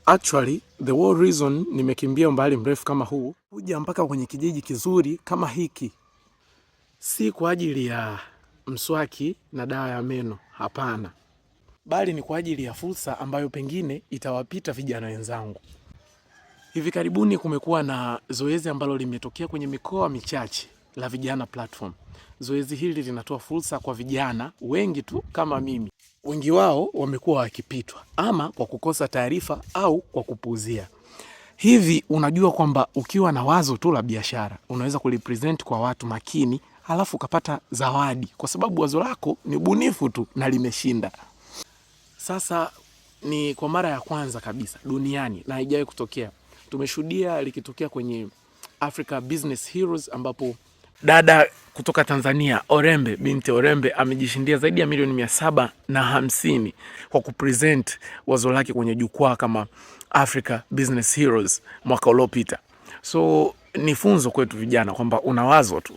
Actually, the whole reason nimekimbia umbali mrefu kama huu kuja mpaka kwenye kijiji kizuri kama hiki, si kwa ajili ya mswaki na dawa ya meno, hapana, bali ni kwa ajili ya fursa ambayo pengine itawapita vijana wenzangu. Hivi karibuni kumekuwa na zoezi ambalo limetokea kwenye mikoa michache la vijana platform. Zoezi hili linatoa fursa kwa vijana wengi tu kama mimi. Wengi wao wamekuwa wakipitwa ama kwa kukosa taarifa au kwa kupuuzia. Hivi unajua kwamba ukiwa na wazo tu la biashara unaweza kulipresent kwa watu makini, halafu ukapata zawadi kwa sababu wazo lako ni bunifu tu na limeshinda. Sasa ni kwa mara ya kwanza kabisa duniani na haijawahi kutokea. Tumeshuhudia likitokea kwenye Africa Business Heroes ambapo dada kutoka Tanzania, Orembe, binti Orembe, amejishindia zaidi ya milioni 750 kwa kupresent wazo lake kwenye jukwaa kama Africa Business Heroes mwaka uliopita. So ni funzo kwetu vijana kwamba una wazo tu,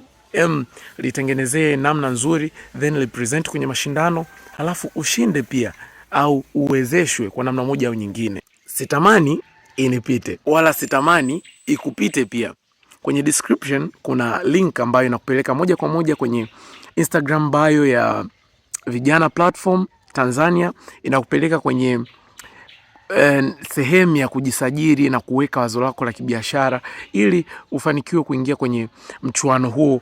litengenezee namna nzuri, then lipresent kwenye mashindano, halafu ushinde pia au uwezeshwe kwa namna moja au nyingine. Sitamani inipite wala sitamani ikupite pia. Kwenye description kuna link ambayo inakupeleka moja kwa moja kwenye Instagram bio ya Vijana Platform Tanzania, inakupeleka kwenye sehemu ya kujisajili na kuweka wazo lako la kibiashara ili ufanikiwe kuingia kwenye mchuano huo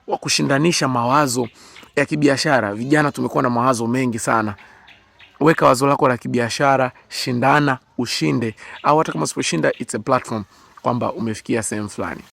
wa kushindanisha mawazo ya kibiashara. Vijana tumekuwa na mawazo mengi sana. Weka wazo lako la kibiashara, shindana, ushinde, au hata kama usiposhinda, it's a platform kwamba umefikia sehemu fulani.